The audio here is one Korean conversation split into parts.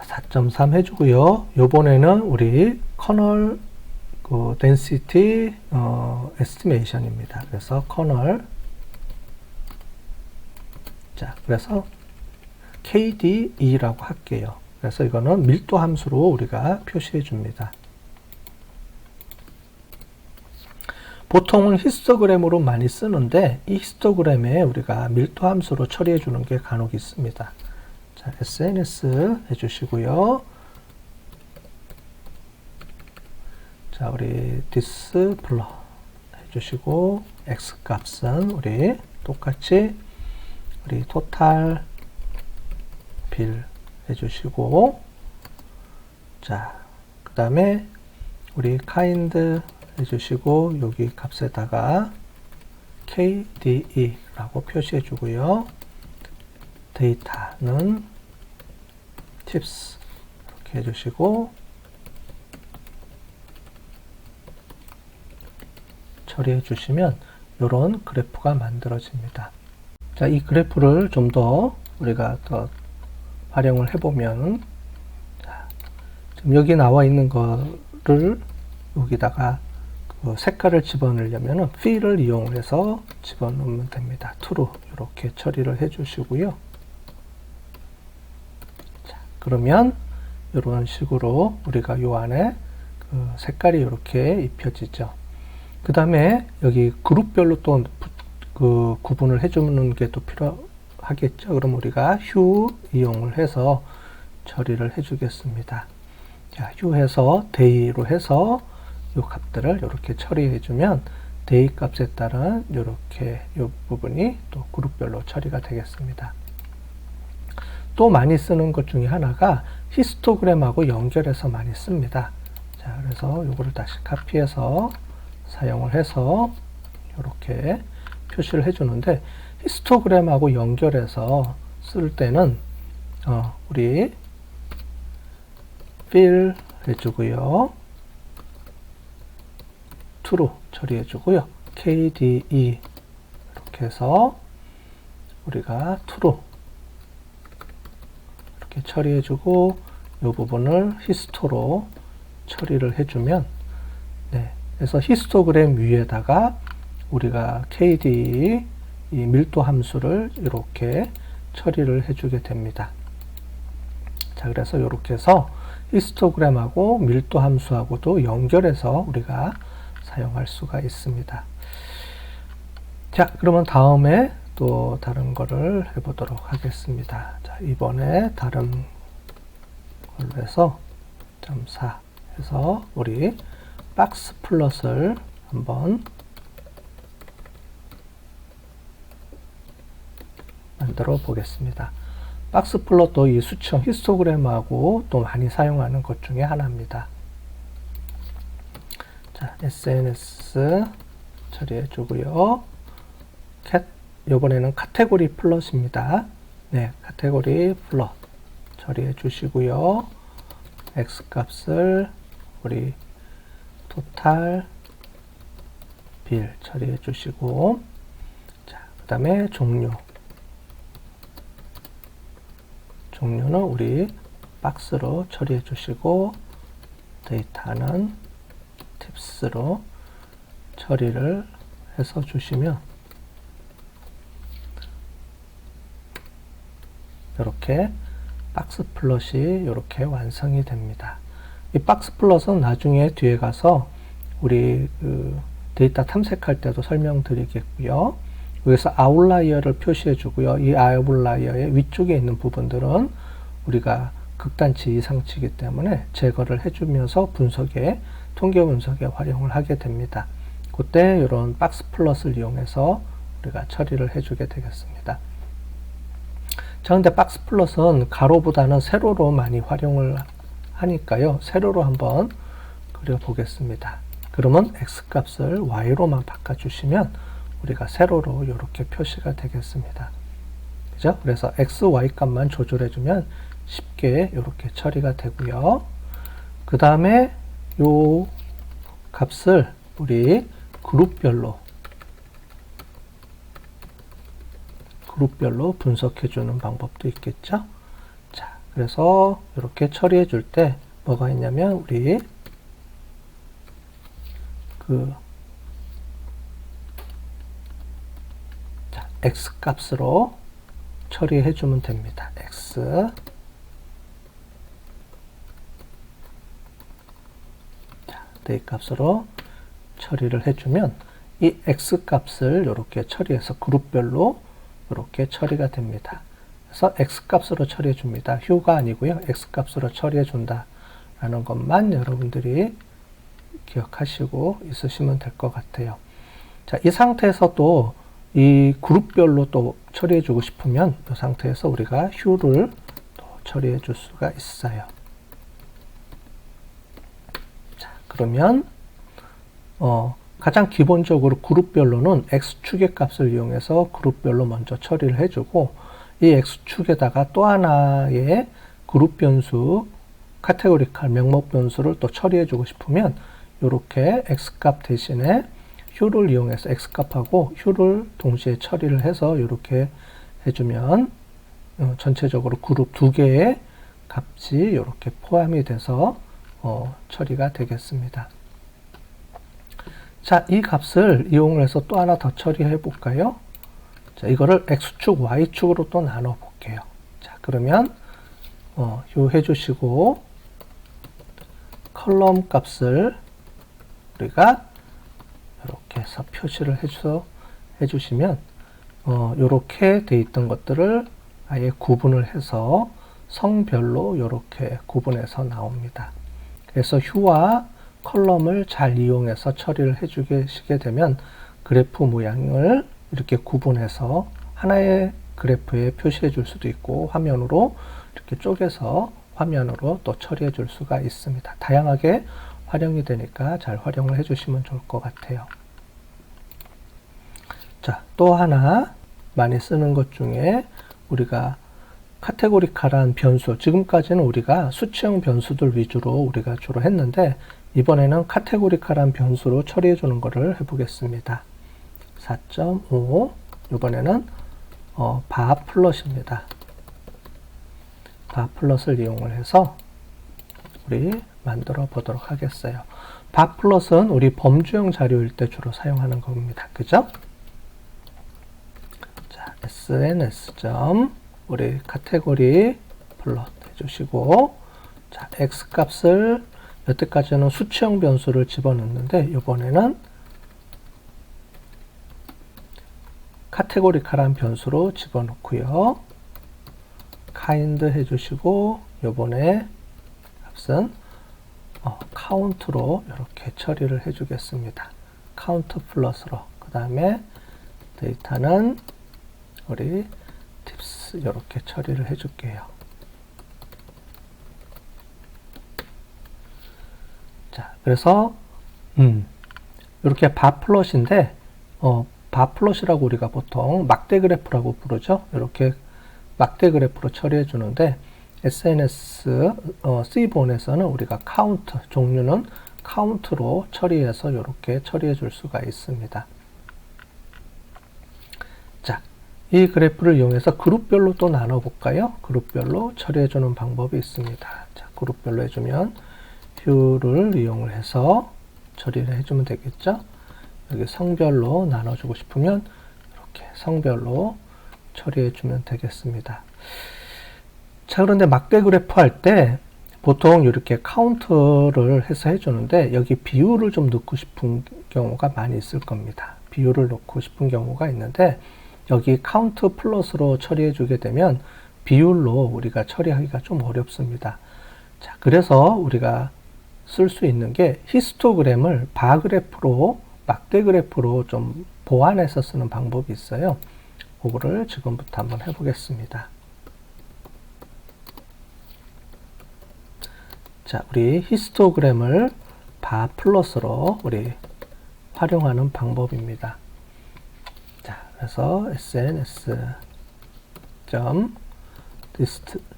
4.3 해주고요. 요번에는 우리 커널 density estimation입니다. 그래서 커널, 자, 그래서 KDE라고 할게요. 그래서 이거는 밀도 함수로 우리가 표시해 줍니다. 보통은 히스토그램으로 많이 쓰는데 이 히스토그램에 우리가 밀도 함수로 처리해 주는 게 간혹 있습니다. 자, SNS 해주시고요. 자, 우리 디스플러 해주시고 X 값은 우리 똑같이 우리 토탈 빌 해주시고, 자, 그 다음에 우리 kind 해주시고 여기 값에다가 KDE라고 표시해 주고요. 데이터는 tips 이렇게 해주시고 처리해 주시면 이런 그래프가 만들어집니다. 자, 이 그래프를 좀 더 우리가 더 활용을 해보면, 자, 지금 여기 나와 있는 거를 여기다가 그 색깔을 집어넣으려면 fill을 이용해서 집어넣으면 됩니다. true 이렇게 처리를 해주시고요. 자, 그러면 이런 식으로 우리가 요 안에 그 색깔이 이렇게 입혀지죠. 그 다음에 여기 그룹별로 또 그 구분을 해주는 게 또 필요하겠죠. 그럼 우리가 휴 이용을 해서 처리를 해주겠습니다. 자, 휴해서 day로 해서 이 값들을 이렇게 처리해 주면 day 값에 따른 이렇게 이 부분이 또 그룹별로 처리가 되겠습니다. 또 많이 쓰는 것 중에 하나가 히스토그램하고 연결해서 많이 씁니다. 자, 그래서 이거를 다시 카피해서 사용을 해서 이렇게 표시를 해주는데, 히스토그램하고 연결해서 쓸 때는 우리 fill 해주고요, true 처리해주고요, KDE 이렇게 해서 우리가 true 이렇게 처리해주고 이 부분을 히스토로 처리를 해주면, 네, 그래서 히스토그램 위에다가 우리가 KDE 이 밀도 함수를 이렇게 처리를 해주게 됩니다. 자, 그래서 이렇게 해서 히스토그램하고 밀도 함수하고도 연결해서 우리가 사용할 수가 있습니다. 자, 그러면 다음에 또 다른 거를 해보도록 하겠습니다. 자, 이번에 다른 걸로 해서 0.4 해서 우리 박스 플롯을 한번 만들어 보겠습니다. 박스 플롯도 이 수청 히스토그램하고 또 많이 사용하는 것 중에 하나입니다. 자, SNS 처리해 주고요. 이번에는 카테고리 플롯입니다. 네, 카테고리 플롯 처리해 주시고요. X 값을 우리 토탈 빌 처리해 주시고, 자, 그 다음에 종류는 우리 박스로 처리해 주시고, 데이터는 팁스로 처리를 해서 주시면 이렇게 박스 플롯이 이렇게 완성이 됩니다. 이 박스 플롯은 나중에 뒤에 가서 우리 그 데이터 탐색할 때도 설명드리겠고요. 여기서 아웃라이어를 표시해 주고요. 이 아웃라이어의 위쪽에 있는 부분들은 우리가 극단치 이상치이기 때문에 제거를 해주면서 통계 분석에 활용을 하게 됩니다. 그때 이런 박스 플롯을 이용해서 우리가 처리를 해주게 되겠습니다. 자, 근데 박스 플롯은 가로보다는 세로로 많이 활용을 하니까요. 세로로 한번 그려보겠습니다. 그러면 X 값을 Y로만 바꿔주시면 우리가 세로로 이렇게 표시가 되겠습니다. 그죠? 그래서 X, Y 값만 조절해주면 쉽게 이렇게 처리가 되고요. 그 다음에 요 값을 우리 그룹별로 분석해주는 방법도 있겠죠? 자, 그래서 이렇게 처리해 줄 때 뭐가 있냐면 우리 x 값으로 처리해 주면 됩니다. x. 데이 값으로 처리를 해주면 이 x 값을 이렇게 처리해서 그룹별로 이렇게 처리가 됩니다. 그래서 x 값으로 처리해 줍니다. 휴가 아니고요. x 값으로 처리해 준다 라는 것만 여러분들이 기억하시고 있으시면 될 것 같아요. 자, 이 상태에서 또 이 그룹별로 또 처리해 주고 싶으면 이 상태에서 우리가 휴를 또 처리해 줄 수가 있어요. 자, 그러면 가장 기본적으로 그룹별로는 x축의 값을 이용해서 그룹별로 먼저 처리를 해주고 이 x축에다가 또 하나의 그룹 변수 카테고리칼 명목 변수를 또 처리해 주고 싶으면 이렇게 x값 대신에 휴를 이용해서 x값하고 휴를 동시에 처리를 해서 이렇게 해주면 전체적으로 그룹 두 개의 값이 이렇게 포함이 돼서 처리가 되겠습니다. 자, 이 값을 이용해서 또 하나 더 처리해 볼까요? 자, 이거를 x축, y축으로 또 나눠 볼게요. 자, 그러면 휴 해주시고 컬럼 값을 우리가 이렇게 해서 표시를 해주시면 이렇게 돼 있던 것들을 아예 구분을 해서 성별로 이렇게 구분해서 나옵니다. 그래서 휴와 컬럼을 잘 이용해서 처리를 해주시게 되면 그래프 모양을 이렇게 구분해서 하나의 그래프에 표시해 줄 수도 있고 화면으로 이렇게 쪼개서 화면으로 또 처리해 줄 수가 있습니다. 다양하게 활용이 되니까 잘 활용을 해 주시면 좋을 것 같아요. 자, 또 하나 많이 쓰는 것 중에 우리가 카테고리칼한 변수, 지금까지는 우리가 수치형 변수들 위주로 우리가 주로 했는데 이번에는 카테고리칼한 변수로 처리해 주는 것을 해보겠습니다. 4.5 이번에는 바 플롯입니다. 바 플롯을 이용을 해서 우리 만들어 보도록 하겠어요. 바 플롯은 우리 범주형 자료일 때 주로 사용하는 겁니다. 그죠? 자, sns. 우리 카테고리 플롯 해주시고 자, x 값을 여태까지는 수치형 변수를 집어넣는데 이번에는 카테고리칼한 변수로 집어넣고요. kind 해주시고 요번에 값은 count로 이렇게 처리를 해주겠습니다. count 플러스로 그 다음에 데이터는 우리 tips 이렇게 처리를 해줄게요. 자, 그래서 이렇게 바 플롯인데 바 플롯이라고 우리가 보통 막대 그래프라고 부르죠. 이렇게 막대 그래프로 처리해 주는데 SNS C본에서는 우리가 count 종류는 count로 처리해서 이렇게 처리해 줄 수가 있습니다. 자, 이 그래프를 이용해서 그룹별로 또 나눠 볼까요? 그룹별로 처리해 주는 방법이 있습니다. 자, 그룹별로 해주면 뷰를 이용을 해서 처리를 해주면 되겠죠. 여기 성별로 나눠주고 싶으면 이렇게 성별로 처리해 주면 되겠습니다. 자, 그런데 막대 그래프 할 때 보통 이렇게 카운트를 해서 해주는데 여기 비율을 좀 넣고 싶은 경우가 많이 있을 겁니다. 비율을 넣고 싶은 경우가 있는데 여기 카운트 플러스로 처리해 주게 되면 비율로 우리가 처리하기가 좀 어렵습니다. 자, 그래서 우리가 쓸 수 있는 게 히스토그램을 바 그래프로 막대 그래프로 좀 보완해서 쓰는 방법이 있어요. 그거를 지금부터 한번 해보겠습니다. 자, 우리 히스토그램을 바 플러스로 우리 활용하는 방법입니다. 자, 그래서 sns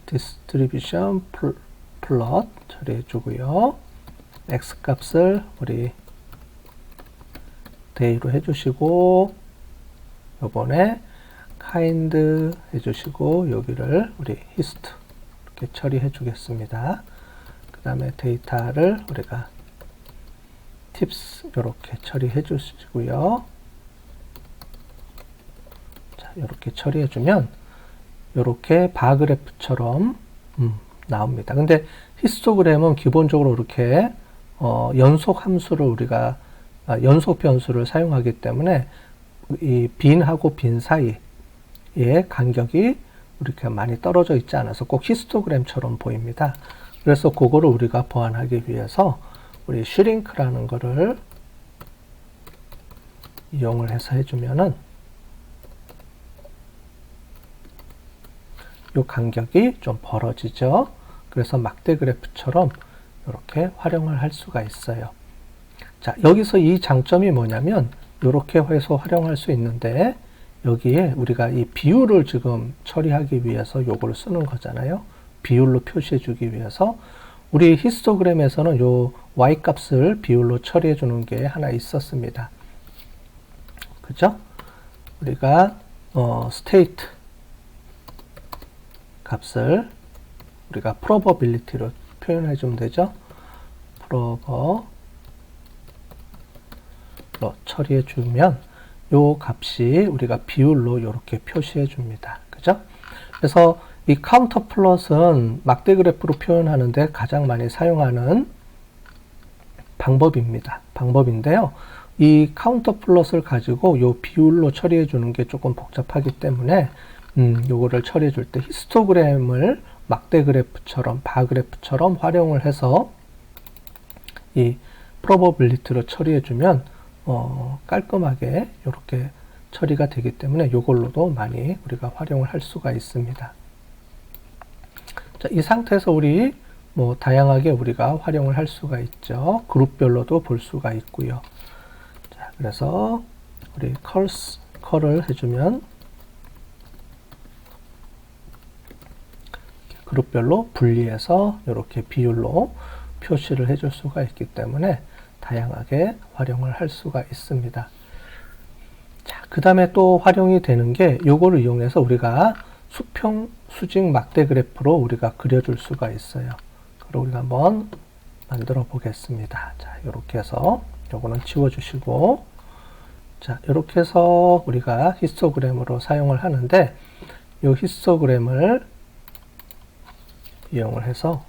distribution plot 처리해 주고요. x 값을 우리 day로 해주시고 요번에 kind 해주시고 여기를 우리 hist 이렇게 처리해 주겠습니다. 그 다음에 데이터를 우리가 팁스 이렇게 처리해 주시고요. 자, 이렇게 처리해 주면 이렇게 바그래프처럼 나옵니다. 근데 히스토그램은 기본적으로 이렇게 연속 함수를 우리가 연속 변수를 사용하기 때문에 이 빈하고 빈 사이의 간격이 이렇게 많이 떨어져 있지 않아서 꼭 히스토그램처럼 보입니다. 그래서 그거를 우리가 보완하기 위해서 우리 슈링크라는 거를 이용을 해서 해주면은 이 간격이 좀 벌어지죠. 그래서 막대 그래프처럼 이렇게 활용을 할 수가 있어요. 자, 여기서 이 장점이 뭐냐면 이렇게 해서 활용할 수 있는데 여기에 우리가 이 비율을 지금 처리하기 위해서 요걸 쓰는 거잖아요. 비율로 표시해 주기 위해서 우리 히스토그램에서는 요 y 값을 비율로 처리해 주는 게 하나 있었습니다. 그죠? 우리가 state 값을 우리가 probability로 표현해 주면 되죠. prober로 처리해 주면 요 값이 우리가 비율로 이렇게 표시해 줍니다. 그죠? 그래서 이 카운터 플롯은 막대 그래프로 표현하는데 가장 많이 사용하는 방법인데요. 이 카운터 플롯을 가지고 요 비율로 처리해 주는 게 조금 복잡하기 때문에 요거를 처리해 줄 때 히스토그램을 막대 그래프처럼 바그래프처럼 활용을 해서 이 probability로 처리해 주면 깔끔하게 이렇게 처리가 되기 때문에 요걸로도 많이 우리가 활용을 할 수가 있습니다. 자, 이 상태에서 우리 뭐 다양하게 우리가 활용을 할 수가 있죠. 그룹별로도 볼 수가 있고요. 자, 그래서 우리 컬을 해주면 그룹별로 분리해서 이렇게 비율로 표시를 해줄 수가 있기 때문에 다양하게 활용을 할 수가 있습니다. 자, 그 다음에 또 활용이 되는 게 요거를 이용해서 우리가 수평 수직 막대 그래프로 우리가 그려줄 수가 있어요. 그럼 우리가 한번 만들어 보겠습니다. 자, 이렇게 해서 요거는 지워주시고, 자, 이렇게 해서 우리가 히스토그램으로 사용을 하는데, 이 히스토그램을 이용을 해서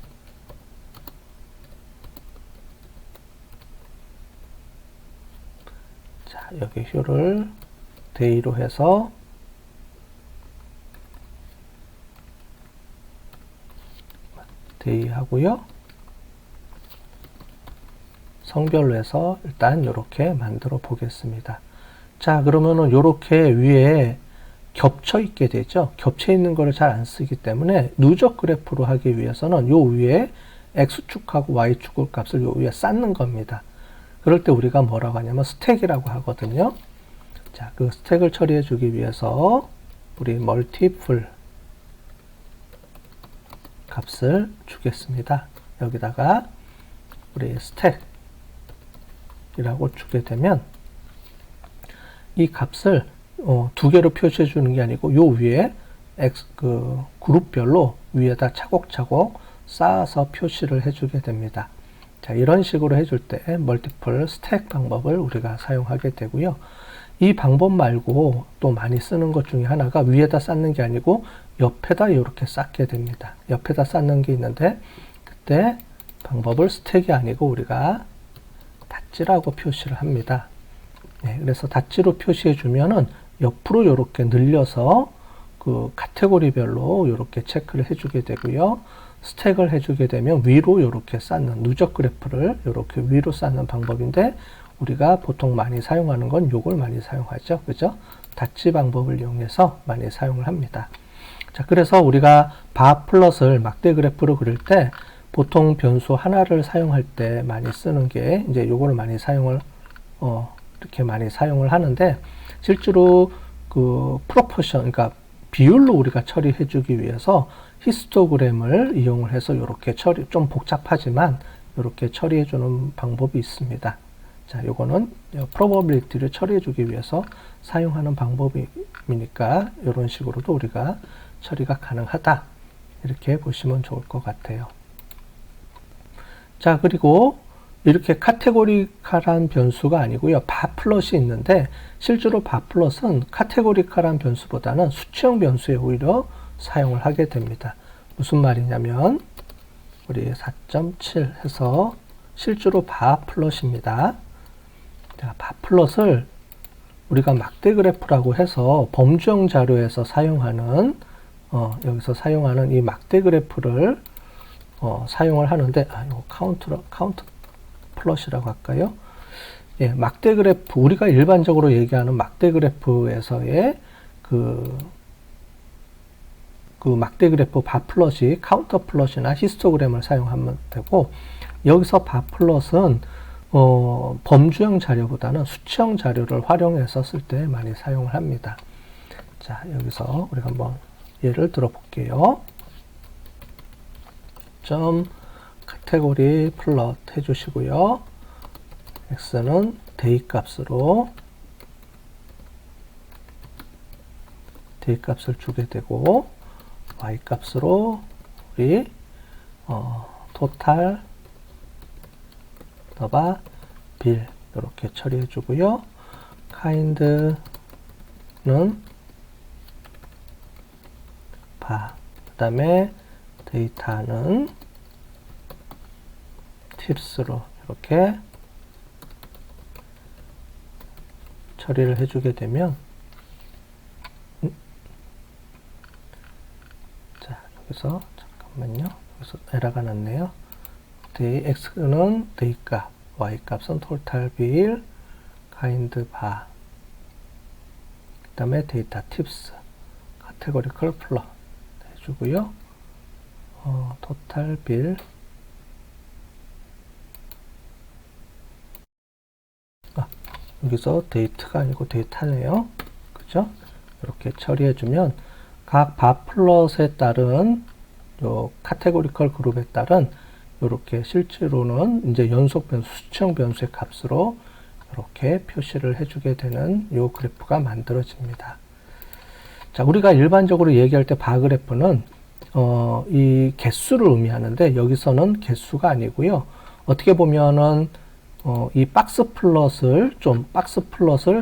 자, 여기 효를 데이로 해서 데이 하고요. 성별로 해서 일단 이렇게 만들어 보겠습니다. 자, 그러면은 이렇게 위에 겹쳐 있게 되죠. 겹쳐 있는 거를 잘 안 쓰기 때문에 누적 그래프로 하기 위해서는 요 위에 x축하고 y축 값을 요 위에 쌓는 겁니다. 그럴 때 우리가 뭐라고 하냐면 스택이라고 하거든요. 자, 그 스택을 처리해 주기 위해서 우리 멀티플 값을 주겠습니다. 여기다가 우리 스택이라고 주게 되면 이 값을 두 개로 표시해 주는 게 아니고 요 위에 그룹별로 위에다 차곡차곡 쌓아서 표시를 해주게 됩니다. 자, 이런 식으로 해줄 때 멀티플 스택 방법을 우리가 사용하게 되고요. 이 방법 말고 또 많이 쓰는 것 중에 하나가 위에다 쌓는 게 아니고 옆에다 이렇게 쌓게 됩니다. 옆에다 쌓는 게 있는데 그때 방법을 스택이 아니고 우리가 닷지라고 표시를 합니다. 네, 그래서 닷지로 표시해 주면은 옆으로 이렇게 늘려서 그 카테고리별로 이렇게 체크를 해주게 되고요. 스택을 해주게 되면 위로 이렇게 쌓는 누적 그래프를 이렇게 위로 쌓는 방법인데 우리가 보통 많이 사용하는 건 요걸 많이 사용하죠. 그죠? 닷지 방법을 이용해서 많이 사용을 합니다. 자, 그래서 우리가 바 플롯을 막대 그래프로 그릴 때 보통 변수 하나를 사용할 때 많이 쓰는 게 이제 요거를 많이 사용을 이렇게 많이 사용을 하는데 실제로 그 프로포션 그러니까 비율로 우리가 처리해 주기 위해서 히스토그램을 이용을 해서 이렇게 처리 좀 복잡하지만 이렇게 처리해 주는 방법이 있습니다. 자, 요거는 probability를 처리해 주기 위해서 사용하는 방법이니까 이런 식으로도 우리가 처리가 가능하다. 이렇게 보시면 좋을 것 같아요. 자, 그리고 이렇게 카테고리칼한 변수가 아니고요. 바플롯이 있는데 실제로 바플롯은 카테고리칼한 변수보다는 수치형 변수에 오히려 사용을 하게 됩니다. 무슨 말이냐면 우리 4.7 해서 실제로 바플롯입니다. 자, 바플롯을 우리가 막대 그래프라고 해서 범주형 자료에서 사용하는 여기서 사용하는 이 막대 그래프를 사용을 하는데 이거 카운트 플롯이라고 할까요? 예, 막대 그래프 우리가 일반적으로 얘기하는 막대 그래프에서의 그 막대 그래프 바플롯이 카운터 플롯이나 히스토그램을 사용하면 되고 여기서 바플롯은 범주형 자료보다는 수치형 자료를 활용해서 쓸 때 많이 사용을 합니다. 자, 여기서 우리가 한번 예를 들어 볼게요. 점 카테고리 플롯 해주시고요. x는 데이 값으로 데이 값을 주게 되고 y 값으로 우리 토탈 더바 빌 이렇게 처리해 주고요. kind는 바 그 다음에 데이터는 팁스로 이렇게 처리를 해주게 되면 자, 여기서 잠깐만요. 여기서 에러가 났네요. x는 데이 값, y 값은 토탈 빌, 카인드 바, 그 다음에 데이터 팁스, 카테고리컬 플롯 해주고요. 토탈 빌, 여기서 데이트가 아니고 데이터네요. 그죠? 이렇게 처리해주면 각 바플롯에 따른 요 카테고리컬 그룹에 따른 이렇게 실제로는 이제 연속 변수, 수치형 변수의 값으로 이렇게 표시를 해주게 되는 요 그래프가 만들어집니다. 자, 우리가 일반적으로 얘기할 때 바 그래프는 이 개수를 의미하는데 여기서는 개수가 아니고요. 어떻게 보면은 이 박스 플롯을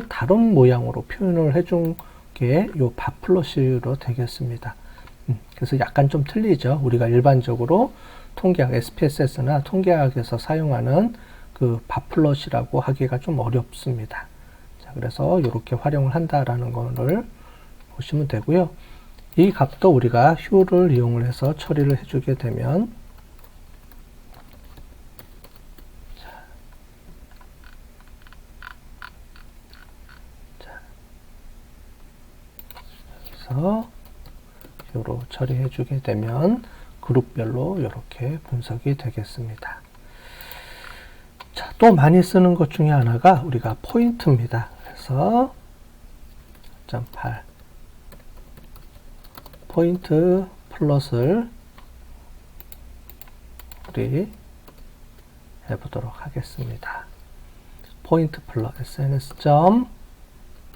다른 모양으로 표현을 해준 게 요 바플롯으로 되겠습니다. 그래서 약간 좀 틀리죠. 우리가 일반적으로 통계학, SPSS나 통계학에서 사용하는 그 바플롯이라고 하기가 좀 어렵습니다. 자, 그래서 이렇게 활용을 한다라는 거를 보시면 되고요. 이 값도 우리가 휴를 이용을 해서 처리를 해주게 되면 여기서 휴로 처리해 주게 되면 그룹별로 이렇게 분석이 되겠습니다. 자, 또 많이 쓰는 것 중에 하나가 우리가 포인트입니다. 그래서 8 포인트 플롯을 우리 해보도록 하겠습니다. 포인트 플롯 SNS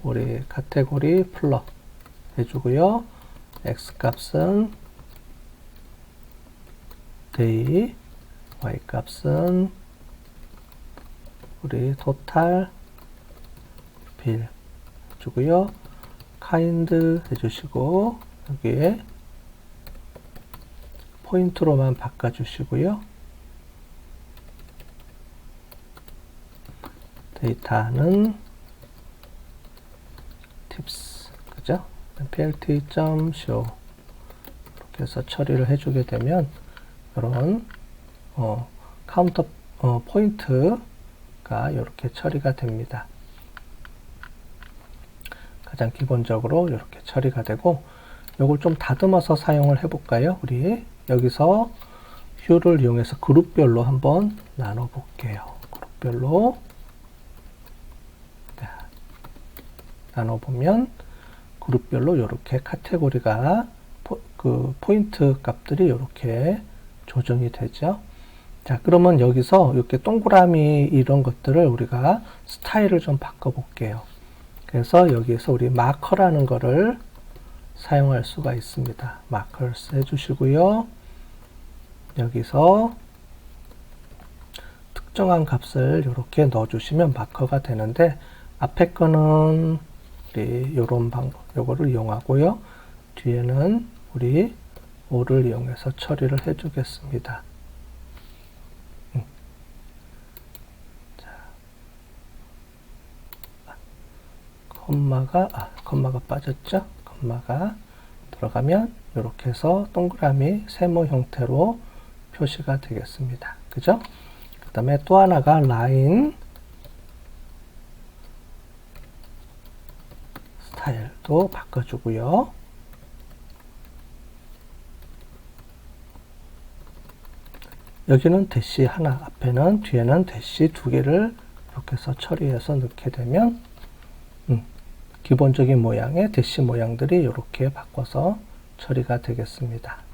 우리 카테고리 플롯 해주고요. x 값은 day, y 값은 우리 토탈 빌 해주고요. kind 해주시고 여기에 포인트로만 바꿔주시고요. 데이터는 tips 그죠? plt.show 이렇게 해서 처리를 해주게 되면 이런 카운터 포인트가 이렇게 처리가 됩니다. 가장 기본적으로 이렇게 처리가 되고 이걸 좀 다듬어서 사용을 해볼까요? 우리 여기서 휴를 이용해서 그룹별로 한번 나눠 볼게요. 그룹별로 나눠보면 그룹별로 이렇게 카테고리가 포인트 값들이 이렇게 조정이 되죠. 자, 그러면 여기서 이렇게 동그라미 이런 것들을 우리가 스타일을 좀 바꿔 볼게요. 그래서 여기에서 우리 마커라는 거를 사용할 수가 있습니다. 마커스 해주시고요. 여기서 특정한 값을 이렇게 넣어주시면 마커가 되는데, 앞에 거는 우리 요런 방법, 요거를 이용하고요. 뒤에는 우리 오를 이용해서 처리를 해주겠습니다. 콤마가 빠졌죠? 콤마가 들어가면 이렇게 해서 동그라미 세모 형태로 표시가 되겠습니다. 그죠? 그 다음에 또 하나가 라인 스타일도 바꿔주고요. 여기는 대시 하나, 앞에는 뒤에는 대시 두 개를 이렇게 해서 처리해서 넣게 되면 기본적인 모양의 대시 모양들이 이렇게 바꿔서 처리가 되겠습니다.